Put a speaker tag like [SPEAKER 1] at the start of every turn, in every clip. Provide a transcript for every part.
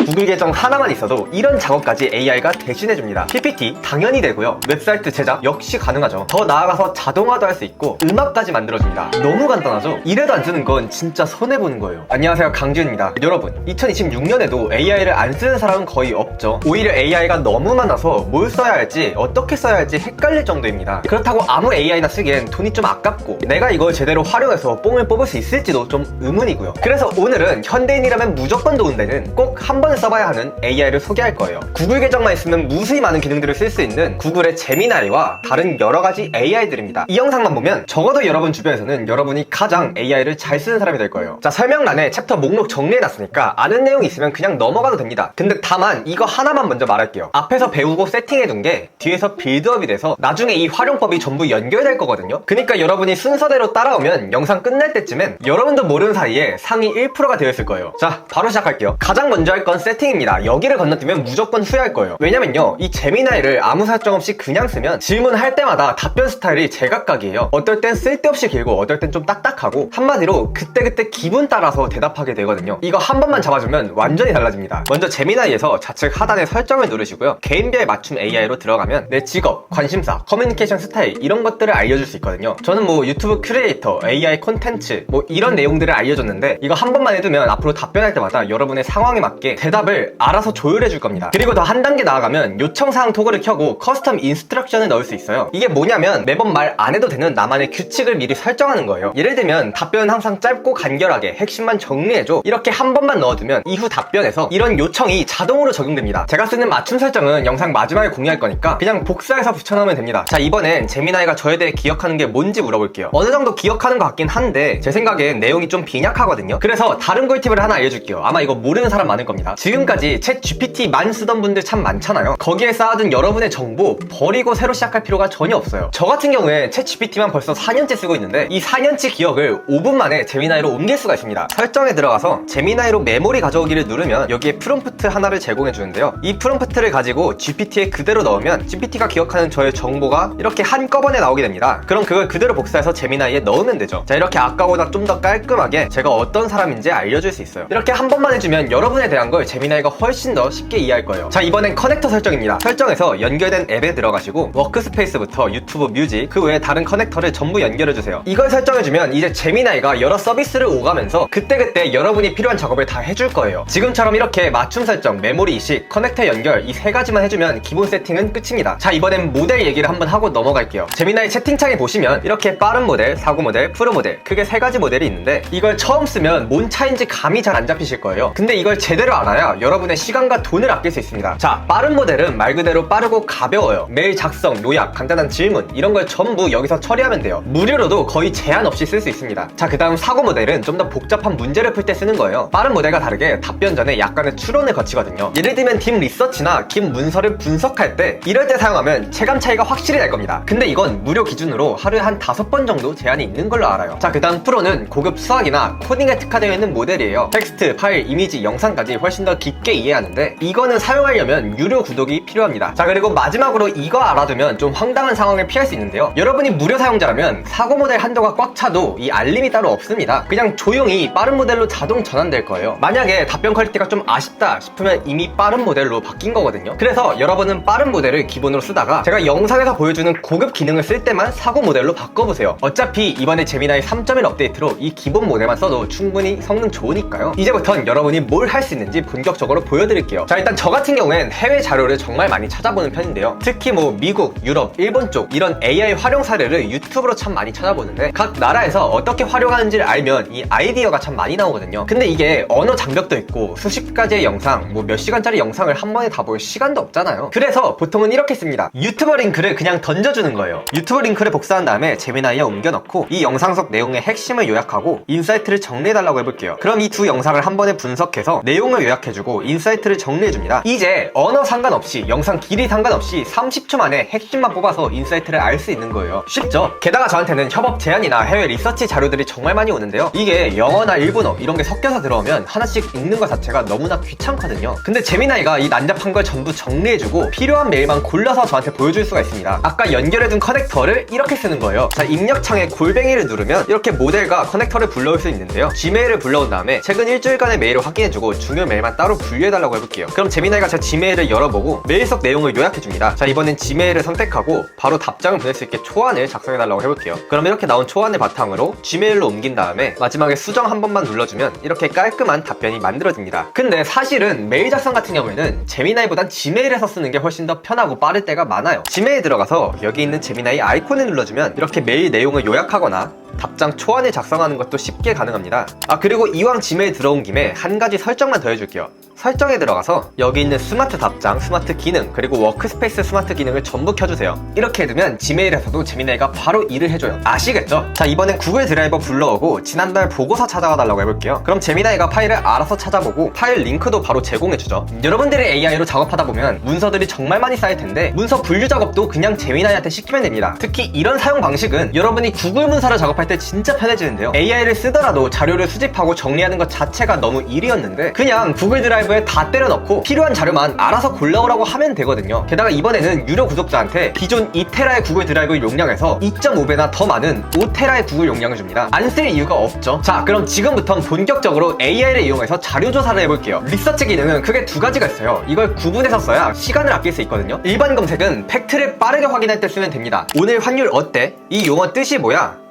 [SPEAKER 1] 구글 계정 하나만 있어도 이런 작업까지 AI가 대신해줍니다. PPT 당연히 되고요. 웹사이트 제작 역시 가능하죠. 더 나아가서 자동화도 할 수 있고 음악까지 만들어줍니다. 너무 간단하죠? 이래도 안 쓰는 건 진짜 손해보는 거예요. 안녕하세요, 강지훈입니다. 여러분, 2026년에도 AI를 안 쓰는 사람은 거의 없죠. 오히려 AI가 너무 많아서 뭘 써야 할지 어떻게 써야 할지 헷갈릴 정도입니다. 그렇다고 아무 AI나 쓰기엔 돈이 좀 아깝고 내가 이걸 제대로 활용해서 뽕을 뽑을 수 있을지도 좀 의문이고요. 그래서 오늘은 현대인이라면 무조건 도움되는 꼭 한 번은 써봐야 하는 AI를 소개할 거예요. 구글 계정만 있으면 무수히 많은 기능들을 쓸 수 있는 구글의 제미나이와 다른 여러가지 AI들입니다. 이 영상만 보면 적어도 여러분 주변에서는 여러분이 가장 AI를 잘 쓰는 사람이 될 거예요. 자, 설명란에 챕터 목록 정리해놨으니까 아는 내용이 있으면 그냥 넘어가도 됩니다. 근데 다만 이거 하나만 먼저 말할게요. 앞에서 배우고 세팅해둔 게 뒤에서 빌드업이 돼서 나중에 이 활용법이 전부 연결될 거거든요. 그러니까 여러분이 순서대로 따라오면 영상 끝날 때쯤엔 여러분도 모르는 사이에 상위 1%가 되어 있을 거예요. 자, 바로 시작할게요. 가장 먼저 할 건 세팅입니다. 여기를 건너뛰면 무조건 후회할 거예요. 왜냐면요, 이 제미나이를 아무 설정 없이 그냥 쓰면 질문할 때마다 답변 스타일이 제각각이에요. 어떨 땐 쓸데없이 길고 어떨 땐 좀 딱딱하고 한마디로 그때그때 기분 따라서 대답하게 되거든요. 이거 한 번만 잡아주면 완전히 달라집니다. 먼저 제미나이에서 좌측 하단에 설정을 누르시고요. 개인별 맞춤 AI로 들어가면 내 직업, 관심사, 커뮤니케이션 스타일 이런 것들을 알려줄 수 있거든요. 저는 뭐 유튜브 크리에이터, AI 콘텐츠 뭐 이런 내용들을 알려줬는데 이거 한 번만 해두면 앞으로 답변할 때마다 여러분의 상황에 맞게 대답을 알아서 조율해 줄 겁니다. 그리고 더 한 단계 나아가면 요청사항 토글을 켜고 커스텀 인스트럭션을 넣을 수 있어요. 이게 뭐냐면 매번 말 안 해도 되는 나만의 규칙을 미리 설정하는 거예요. 예를 들면 답변은 항상 짧고 간결하게 핵심만 정리해줘, 이렇게 한 번만 넣어두면 이후 답변에서 이런 요청이 자동으로 적용됩니다. 제가 쓰는 맞춤 설정은 영상 마지막에 공유할 거니까 그냥 복사해서 붙여넣으면 됩니다. 자, 이번엔 제미나이가 저에 대해 기억하는 게 뭔지 물어볼게요. 어느 정도 기억하는 것 같긴 한데 제 생각엔 내용이 좀 빈약하거든요. 그래서 다른 꿀팁을 하나 알려줄게요. 아마 이거 모르는 사람 많을 겁니다. 지금까지 챗 GPT만 쓰던 분들 참 많잖아요. 거기에 쌓아둔 여러분의 정보 버리고 새로 시작할 필요가 전혀 없어요. 저 같은 경우에 챗 GPT만 벌써 4년째 쓰고 있는데 이 4년치 기억을 5분 만에 제미나이로 옮길 수가 있습니다. 설정에 들어가서 제미나이로 메모리 가져오기를 누르면 여기에 프롬프트 하나를 제공해 주는데요. 이 프롬프트를 가지고 GPT에 그대로 넣으면 GPT가 기억하는 저의 정보가 이렇게 한꺼번에 나오게 됩니다. 그럼 그걸 그대로 복사해서 제미나이에 넣으면 되죠. 자, 이렇게 아까보다 좀 더 깔끔하게 제가 어떤 사람인지 알려줄 수 있어요. 이렇게 한 번만 해주면 여러분에 대한 걸 제미나이가 훨씬 더 쉽게 이해할 거예요. 자, 이번엔 커넥터 설정입니다. 설정에서 연결된 앱에 들어가시고 워크스페이스부터 유튜브 뮤직 그 외에 다른 커넥터를 전부 연결해주세요. 이걸 설정해주면 이제 제미나이가 여러 서비스를 오가면서 그때그때 여러분이 필요한 작업을 다 해줄 거예요. 지금처럼 이렇게 맞춤 설정, 메모리 이식, 커넥터 연결 이 세 가지만 해주면 기본 세팅은 끝입니다. 자, 이번엔 모델 얘기를 한번 하고 넘어갈게요. 제미나이 채팅창에 보시면 이렇게 빠른 모델, 사고 모델, 프로 모델 크게 세 가지 모델이 있는데 이걸 처음 쓰면 뭔 차인지 감이 잘 안 잡히실 거예요. 근데 이걸 제대로 알아야 여러분의 시간과 돈을 아낄 수 있습니다. 자, 빠른 모델은 말 그대로 빠르고 가벼워요. 메일 작성, 요약, 간단한 질문 이런 걸 전부 여기서 처리하면 돼요. 무료로도 거의 제한 없이 쓸 수 있습니다. 자, 그 다음 사고 모델은 좀 더 복잡한 문제를 풀 때 쓰는 거예요. 빠른 모델과 다르게 답변 전에 약간의 추론을 거치거든요. 예를 들면 딥 리서치나 긴 문서를 분석할 때 이럴 때 사용하면 체감 차이가 확실히 날 겁니다. 근데 이건 무료 기준으로 하루에 한 5번 정도 제한이 있는 걸로 알아요. 자, 그 다음 프로는 고급 수학이나 코딩에 특화되어 있는 모델이에요. 텍스트, 파일, 이미지, 영상까지 훨씬 더 깊게 이해하는데 이거는 사용하려면 유료 구독이 필요합니다. 자, 그리고 마지막으로 이거 알아두면 좀 황당한 상황을 피할 수 있는데요. 여러분이 무료 사용자라면 사고 모델 한도가 꽉 차도 이 알림이 따로 없습니다. 그냥 조용히 빠른 모델로 자동 전환될 거예요. 만약에 답변 퀄리티가 좀 아쉽다 싶으면 이미 빠른 모델로 바뀐 거거든요. 그래서 여러분은 빠른 모델을 기본으로 쓰다가 제가 영상에서 보여주는 고급 기능을 쓸 때만 사고 모델로 바꿔보세요. 어차피 이번에 제미나이 3.1 업데이트로 이 기본 모델만 써도 충분히 성능 좋으니까요. 이제부턴 여러분이 뭘 할 수 있는지 본격적으로 보여드릴게요. 자, 일단 저 같은 경우엔 해외 자료를 정말 많이 찾아보는 편인데요. 특히 뭐 미국, 유럽, 일본 쪽 이런 AI 활용 사례를 유튜브로 참 많이 찾아보는데 각 나라에서 어떻게 활용하는지를 알면 이 아이디어가 참 많이 나오거든요. 근데 이게 언어 장벽도 있고 수십 가지의 영상, 뭐 몇 시간짜리 영상을 한 번에 다 볼 시간도 없잖아요. 그래서 보통은 이렇게 씁니다. 유튜버 링크를 그냥 던져주는 거예요. 유튜브 링크를 복사한 다음에 제미나이에 옮겨넣고 이 영상 속 내용의 핵심을 요약하고 인사이트를 정리해달라고 해볼게요. 그럼 이 두 영상을 한 번에 분석해서 내용을 요약해주고 인사이트를 정리해줍니다. 이제 언어 상관없이 영상 길이 상관없이 30초 만에 핵심만 뽑아서 인사이트를 알 수 있는 거예요. 쉽죠? 게다가 저한테는 협업 제안이나 해외 리서치 자료들이 정말 많이 오는데요. 이게 영어나 일본어 이런 게 섞여서 들어오면 하나씩 읽는 것 자체가 너무나 귀찮거든요. 근데 제미나이가 이 난잡한 걸 전부 정리해주고 필요한 메일만 골라서 저한테 보여줄 수가 있습니다. 아까 연결해둔 커넥터를 이렇게 쓰는 거예요. 자, 입력창에 골뱅이를 누르면 이렇게 모델과 커넥터를 불러올 수 있는데요. G메일을 불러온 다음에 최근 일주일간의 메일을 확인해주고 중요 메일만 제가 따로 분류해달라고 해볼게요. 그럼 제미나이가 제 지메일을 열어보고 메일 속 내용을 요약해줍니다. 자, 이번엔 지메일을 선택하고 바로 답장을 보낼 수 있게 초안을 작성해달라고 해볼게요. 그럼 이렇게 나온 초안을 바탕으로 지메일로 옮긴 다음에 마지막에 수정 한 번만 눌러주면 이렇게 깔끔한 답변이 만들어집니다. 근데 사실은 메일 작성 같은 경우에는 제미나이보단 지메일에서 쓰는 게 훨씬 더 편하고 빠를 때가 많아요. 지메일 들어가서 여기 있는 제미나이 아이콘을 눌러주면 이렇게 메일 내용을 요약하거나 답장 초안을 작성하는 것도 쉽게 가능합니다. 그리고 이왕 지메일 들어온 김에 한 가지 설정만 더 해줄게요. 설정에 들어가서 여기 있는 스마트 답장, 스마트 기능, 그리고 워크스페이스 스마트 기능을 전부 켜주세요. 이렇게 해두면 지메일에서도 제미나이가 바로 일을 해줘요. 아시겠죠? 자, 이번엔 구글 드라이버 불러오고 지난달 보고서 찾아와 달라고 해볼게요. 그럼 제미나이가 파일을 알아서 찾아보고 파일 링크도 바로 제공해주죠. 여러분들이 AI로 작업하다 보면 문서들이 정말 많이 쌓일 텐데 문서 분류 작업도 그냥 제미나이한테 시키면 됩니다. 특히 이런 사용 방식은 여러분이 구글 문서를 작업할 때 진짜 편해지는데요. AI를 쓰더라도 자료를 수집하고 정리하는 것 자체가 너무 일이었는데 그냥 구글 드라이브에 다 때려 넣고 필요한 자료만 알아서 골라오라고 하면 되거든요. 게다가 이번에는 유료 구독자한테 기존 2테라의 구글 드라이브 용량에서 2.5배나 더 많은 5테라의 구글 용량을 줍니다. 안 쓸 이유가 없죠. 자, 그럼 지금부터 본격적으로 AI를 이용해서 자료 조사를 해볼게요. 리서치 기능은 크게 두 가지가 있어요. 이걸 구분해서 써야 시간을 아낄 수 있거든요. 일반 검색은 팩트를 빠르게 확인할 때 쓰면 됩니다. 오늘 환율 어때? 이 용어 뜻이 뭐야?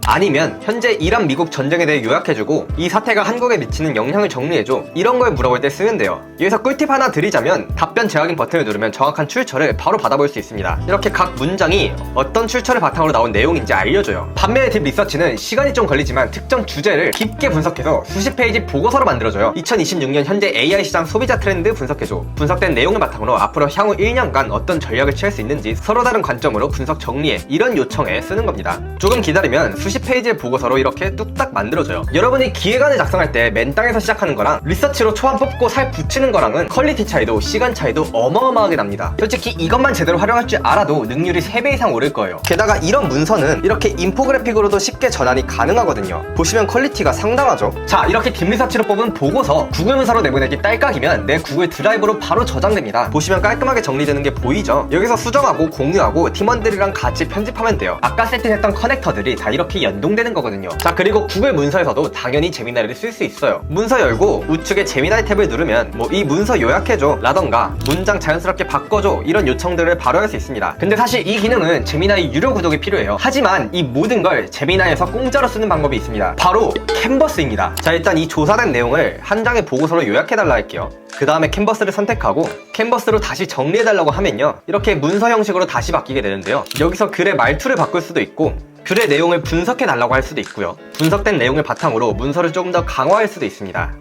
[SPEAKER 1] 아니면 현재 이란 미국 전쟁에 대해 요약해주고 이 사태가 한국에 미치는 영향을 정리해줘, 이런 걸 물어볼 때 쓰면 돼요. 여기서 꿀팁 하나 드리자면 답변 재확인 버튼을 누르면 정확한 출처를 바로 받아볼 수 있습니다. 이렇게 각 문장이 어떤 출처를 바탕으로 나온 내용인지 알려줘요. 반면에 딥 리서치는 시간이 좀 걸리지만 특정 주제를 깊게 분석해서 수십 페이지 보고서로 만들어줘요. 2026년 현재 AI 시장 소비자 트렌드 분석해줘. 분석된 내용을 바탕으로 앞으로 향후 1년간 어떤 전략을 취할 수 있는지 서로 다른 관점으로 분석 정리해, 이런 요청에 쓰는 겁니다. 조금 기다리면 수십 페이지의 보고서로 이렇게 뚝딱 만들어져요. 여러분이 기획안을 작성할 때 맨땅에서 시작하는 거랑 리서치로 초안 뽑고 살 붙이는 거랑은 퀄리티 차이도 시간 차이도 어마어마하게 납니다. 솔직히 이것만 제대로 활용할 줄 알아도 능률이 3배 이상 오를 거예요. 게다가 이런 문서는 이렇게 인포그래픽으로도 쉽게 전환이 가능하거든요. 보시면 퀄리티가 상당하죠. 자, 이렇게 딥 리서치로 뽑은 보고서 구글 문서로 내보내기 딸깍이면 내 구글 드라이브로 바로 저장됩니다. 보시면 깔끔하게 정리되는 게 보이죠? 여기서 수정하고 공유하고 팀원들이랑 같이 편집하면 돼요. 아까 세팅했던 커넥터들이 다 이렇게 연동되는 거거든요. 자, 그리고 구글 문서에서도 당연히 제미나이를 쓸 수 있어요. 문서 열고 우측에 제미나이 탭을 누르면 뭐 이 문서 요약해줘 라던가 문장 자연스럽게 바꿔줘, 이런 요청들을 바로 할 수 있습니다. 근데 사실 이 기능은 제미나이 유료 구독이 필요해요. 하지만 이 모든 걸 제미나이에서 공짜로 쓰는 방법이 있습니다. 바로 캔버스입니다. 자, 일단 이 조사된 내용을 한 장의 보고서로 요약해달라 할게요. 그 다음에 캔버스를 선택하고 캔버스로 다시 정리해달라고 하면요, 이렇게 문서 형식으로 다시 바뀌게 되는데요. 여기서 글의 말투를 바꿀 수도 있고 글의 내용을 분석해달라고 할 수도 있고요. 분석된 내용을 바탕으로 문서를 조금 더 강화할 수도 있습니다.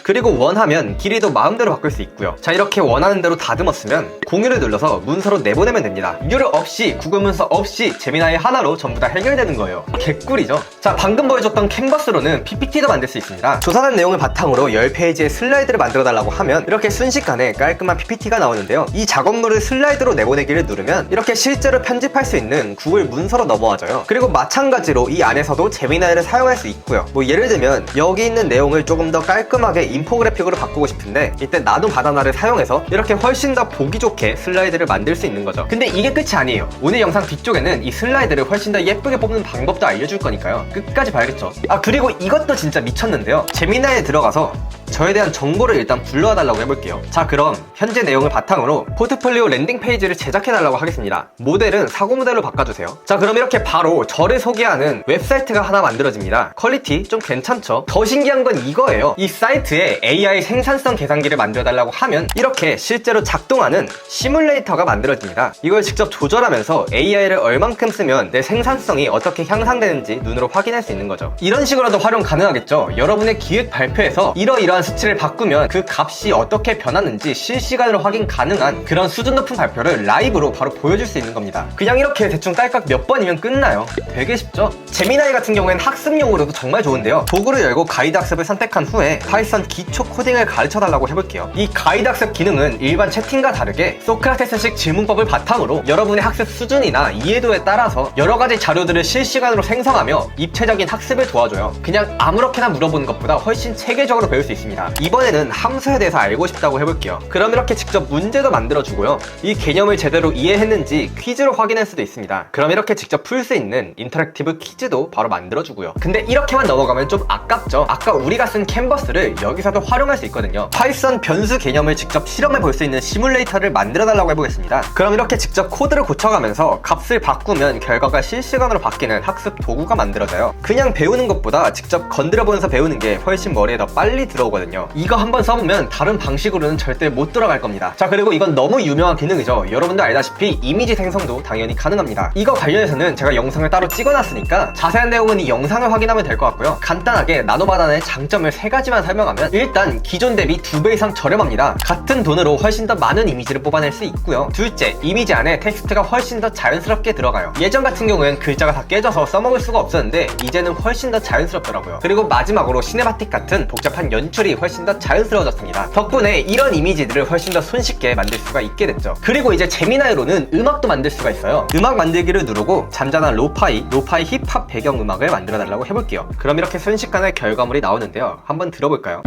[SPEAKER 1] 그리고 원하면 길이도 마음대로 바꿀 수 있고요. 자, 이렇게 원하는 대로 다듬었으면 공유를 눌러서 문서로 내보내면 됩니다. 유료 없이, 구글 문서 없이 제미나이 하나로 전부 다 해결되는 거예요. 개꿀이죠? 자, 방금 보여줬던 캔버스로는 PPT도 만들 수 있습니다. 조사된 내용을 바탕으로 10페이지의 슬라이드를 만들어 달라고 하면 이렇게 순식간에 깔끔한 PPT가 나오는데요. 이 작업물을 슬라이드로 내보내기를 누르면 이렇게 실제로 편집할 수 있는 구글 문서로 넘어가져요. 그리고 마찬가지로 이 안에서도 제미나이를 사용할 수 있고요. 뭐 예를 들면 여기 있는 내용을 조금 더 깔끔하게 인포그래픽으로 바꾸고 싶은데 이때 나눔 바나나를 사용해서 이렇게 훨씬 더 보기 좋게 슬라이드를 만들 수 있는 거죠. 근데 이게 끝이 아니에요. 오늘 영상 뒤쪽에는 이 슬라이드를 훨씬 더 예쁘게 뽑는 방법도 알려줄 거니까요. 끝까지 봐야겠죠. 그리고 이것도 진짜 미쳤는데요. 제미나이에 들어가서 저에 대한 정보를 일단 불러와 달라고 해볼게요. 자, 그럼 현재 내용을 바탕으로 포트폴리오 랜딩 페이지를 제작해 달라고 하겠습니다. 모델은 사고 모델로 바꿔주세요. 자, 그럼 이렇게 바로 저를 소개하는 웹사이트가 하나 만들어집니다. 퀄리티 좀 괜찮죠? 더 신기한 건 이거예요. 이 사이트에 AI 생산성 계산기를 만들어 달라고 하면 이렇게 실제로 작동하는 시뮬레이터가 만들어집니다. 이걸 직접 조절하면서 AI를 얼만큼 쓰면 내 생산성이 어떻게 향상되는지 눈으로 확인할 수 있는 거죠. 이런 식으로도 활용 가능하겠죠? 여러분의 기획 발표에서 이러이러한 수치를 바꾸면 그 값이 어떻게 변하는지 실시간으로 확인 가능한 그런 수준 높은 발표를 라이브로 바로 보여줄 수 있는 겁니다. 그냥 이렇게 대충 딸깍 몇 번이면 끝나요. 되게 쉽죠? 제미나이 같은 경우에는 학습용으로도 정말 좋은데요. 도구를 열고 가이드 학습을 선택한 후에 파이썬 기초 코딩을 가르쳐달라고 해볼게요. 이 가이드 학습 기능은 일반 채팅과 다르게 소크라테스식 질문법을 바탕으로 여러분의 학습 수준이나 이해도에 따라서 여러가지 자료들을 실시간으로 생성하며 입체적인 학습을 도와줘요. 그냥 아무렇게나 물어보는 것보다 훨씬 체계적으로 배울 수 있습니다. 있습니다. 이번에는 함수에 대해서 알고 싶다고 해볼게요. 그럼 이렇게 직접 문제도 만들어주고요. 이 개념을 제대로 이해했는지 퀴즈로 확인할 수도 있습니다. 그럼 이렇게 직접 풀 수 있는 인터랙티브 퀴즈도 바로 만들어주고요. 근데 이렇게만 넘어가면 좀 아깝죠? 아까 우리가 쓴 캔버스를 여기서도 활용할 수 있거든요. 파이썬 변수 개념을 직접 실험해 볼 수 있는 시뮬레이터를 만들어 달라고 해보겠습니다. 그럼 이렇게 직접 코드를 고쳐가면서 값을 바꾸면 결과가 실시간으로 바뀌는 학습 도구가 만들어져요. 그냥 배우는 것보다 직접 건드려보면서 배우는 게 훨씬 머리에 더 빨리 들어오거든요. 이거 한번 써보면 다른 방식으로는 절대 못 돌아갈 겁니다. 자, 그리고 이건 너무 유명한 기능이죠. 여러분들 알다시피 이미지 생성도 당연히 가능합니다. 이거 관련해서는 제가 영상을 따로 찍어놨으니까 자세한 내용은 이 영상을 확인하면 될 것 같고요. 간단하게 나노바나나의 장점을 3가지만 설명하면, 일단 기존 대비 2배 이상 저렴합니다. 같은 돈으로 훨씬 더 많은 이미지를 뽑아낼 수 있고요. 둘째, 이미지 안에 텍스트가 훨씬 더 자연스럽게 들어가요. 예전 같은 경우엔 글자가 다 깨져서 써먹을 수가 없었는데 이제는 훨씬 더 자연스럽더라고요. 그리고 마지막으로 시네마틱 같은 복잡한 연출이 훨씬 더 자연스러워졌습니다. 덕분에 이런 이미지들을 훨씬 더 손쉽게 만들 수가 있게 됐죠. 그리고 이제 제미나이로는 음악도 만들 수가 있어요. 음악 만들기를 누르고 잔잔한 로파이 힙합 배경음악을 만들어 달라고 해볼게요. 그럼 이렇게 순식간에 결과물이 나오는데요. 한번 들어볼까요?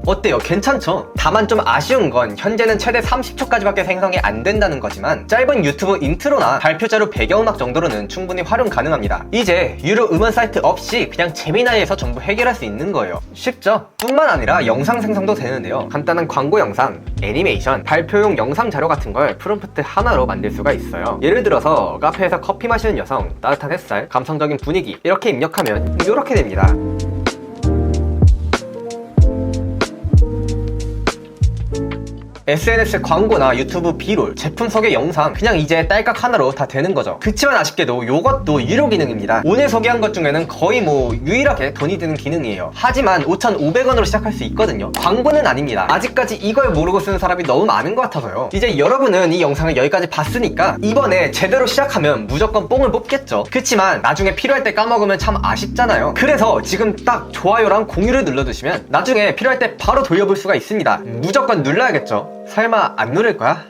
[SPEAKER 1] 어때요? 괜찮죠? 다만 좀 아쉬운 건 현재는 최대 30초까지밖에 생성이 안 된다는 거지만 짧은 유튜브 인트로나 발표 자료 배경음악 정도로는 충분히 활용 가능합니다. 이제 유료 음원 사이트 없이 그냥 제미나이에서 전부 해결할 수 있는 거예요. 쉽죠? 뿐만 아니라 영상 생성도 되는데요. 간단한 광고 영상, 애니메이션, 발표용 영상 자료 같은 걸 프롬프트 하나로 만들 수가 있어요. 예를 들어서 카페에서 커피 마시는 여성, 따뜻한 햇살, 감성적인 분위기 이렇게 입력하면 이렇게 됩니다. SNS 광고나 유튜브 비롤, 제품 소개 영상 그냥 이제 딸깍 하나로 다 되는 거죠. 그치만 아쉽게도 이것도 유료 기능입니다. 오늘 소개한 것 중에는 거의 유일하게 돈이 드는 기능이에요. 하지만 5,500원으로 시작할 수 있거든요. 광고는 아닙니다. 아직까지 이걸 모르고 쓰는 사람이 너무 많은 것 같아서요. 이제 여러분은 이 영상을 여기까지 봤으니까 이번에 제대로 시작하면 무조건 뽕을 뽑겠죠. 그치만 나중에 필요할 때 까먹으면 참 아쉽잖아요. 그래서 지금 딱 좋아요랑 공유를 눌러두시면 나중에 필요할 때 바로 돌려볼 수가 있습니다. 무조건 눌러야겠죠. 설마 안 누를 거야?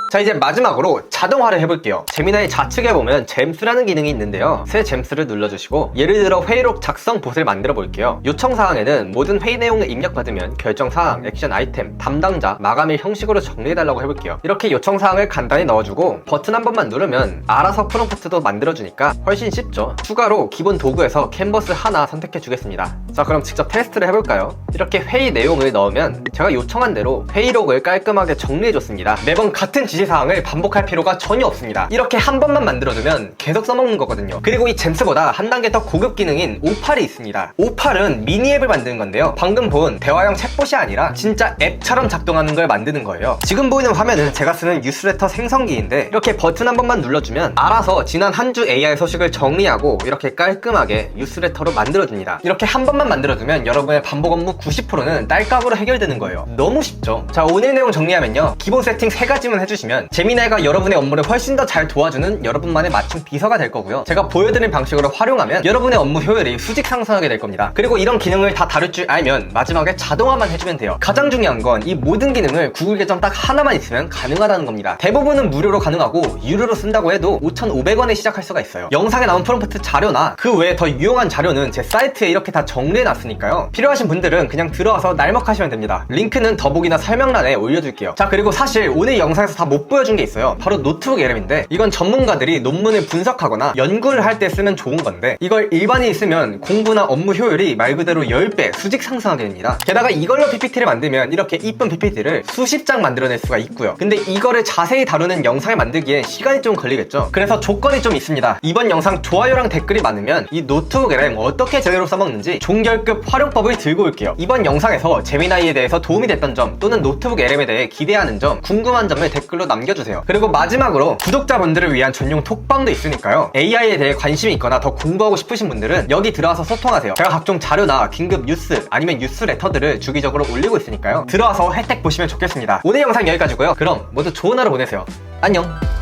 [SPEAKER 1] 자, 이제 마지막으로 자동화를 해볼게요. 제미나이 좌측에 보면 잼스라는 기능이 있는데요. 새 잼스를 눌러주시고 예를 들어 회의록 작성 봇을 만들어 볼게요. 요청사항에는 모든 회의 내용을 입력받으면 결정사항, 액션 아이템, 담당자, 마감일 형식으로 정리해달라고 해볼게요. 이렇게 요청사항을 간단히 넣어주고 버튼 한 번만 누르면 알아서 프롬프트도 만들어주니까 훨씬 쉽죠. 추가로 기본 도구에서 캔버스 하나 선택해 주겠습니다. 자, 그럼 직접 테스트를 해볼까요? 이렇게 회의 내용을 넣으면 제가 요청한 대로 회의록을 깔끔하게 정리해줬습니다. 매번 같은 지시사항을 반복할 필요가 전혀 없습니다. 이렇게 한 번만 만들어두면 계속 써먹는 거거든요. 그리고 이 잼스보다 한 단계 더 고급 기능인 오팔이 있습니다. 오팔은 미니 앱을 만드는 건데요. 방금 본 대화형 챗봇이 아니라 진짜 앱처럼 작동하는 걸 만드는 거예요. 지금 보이는 화면은 제가 쓰는 뉴스레터 생성기인데 이렇게 버튼 한 번만 눌러주면 알아서 지난 한 주 AI 소식을 정리하고 이렇게 깔끔하게 뉴스레터로 만들어줍니다. 이렇게 한 번만 만들어두면 여러분의 반복 업무 90%는 딸깍으로 해결되는 거예요. 너무 쉽죠? 자, 오늘 내용 정리하면요. 기본 세팅 3가지만 해주시면 제미나이가 여러분의 업무를 훨씬 더 잘 도와주는 여러분만의 맞춤 비서가 될 거고요. 제가 보여드린 방식으로 활용하면 여러분의 업무 효율이 수직 상승하게 될 겁니다. 그리고 이런 기능을 다 다룰 줄 알면 마지막에 자동화만 해주면 돼요. 가장 중요한 건 이 모든 기능을 구글 계정 딱 하나만 있으면 가능하다는 겁니다. 대부분은 무료로 가능하고 유료로 쓴다고 해도 5,500원에 시작할 수가 있어요. 영상에 나온 프롬프트 자료나 그 외에 더 유용한 자료는 제 사이트에 이렇게 다 정리해놨으니까요. 필요하신 분들은 그냥 들어와서 날먹하시면 됩니다. 링크는 더보기나 설명란에 올려둘게요. 자, 그리고 사실 오늘 영상에서 다 못 보여준 게 있어요. 바로 노트북 LM인데 이건 전문가들이 논문을 분석하거나 연구를 할 때 쓰면 좋은 건데 이걸 일반인이 쓰면 공부나 업무 효율이 말 그대로 10배 수직 상승하게 됩니다. 게다가 이걸로 PPT를 만들면 이렇게 이쁜 PPT를 수십 장 만들어낼 수가 있고요. 근데 이거를 자세히 다루는 영상을 만들기엔 시간이 좀 걸리겠죠. 그래서 조건이 좀 있습니다. 이번 영상 좋아요랑 댓글이 많으면 이 노트북 LM 어떻게 제대로 써먹는지 종결급 활용법을 들고 올게요. 이번 영상에서 제미나이에 대해서 도움이 됐던 점 또는 노트북 LM에 대해 기대하는 점, 궁금한 점을 댓글로 남겨주세요. 그리고 마지막으로 구독자분들을 위한 전용 톡방도 있으니까요. AI에 대해 관심이 있거나 더 공부하고 싶으신 분들은 여기 들어와서 소통하세요. 제가 각종 자료나 긴급 뉴스 아니면 뉴스레터들을 주기적으로 올리고 있으니까요. 들어와서 혜택 보시면 좋겠습니다. 오늘 영상 여기까지고요. 그럼 모두 좋은 하루 보내세요. 안녕.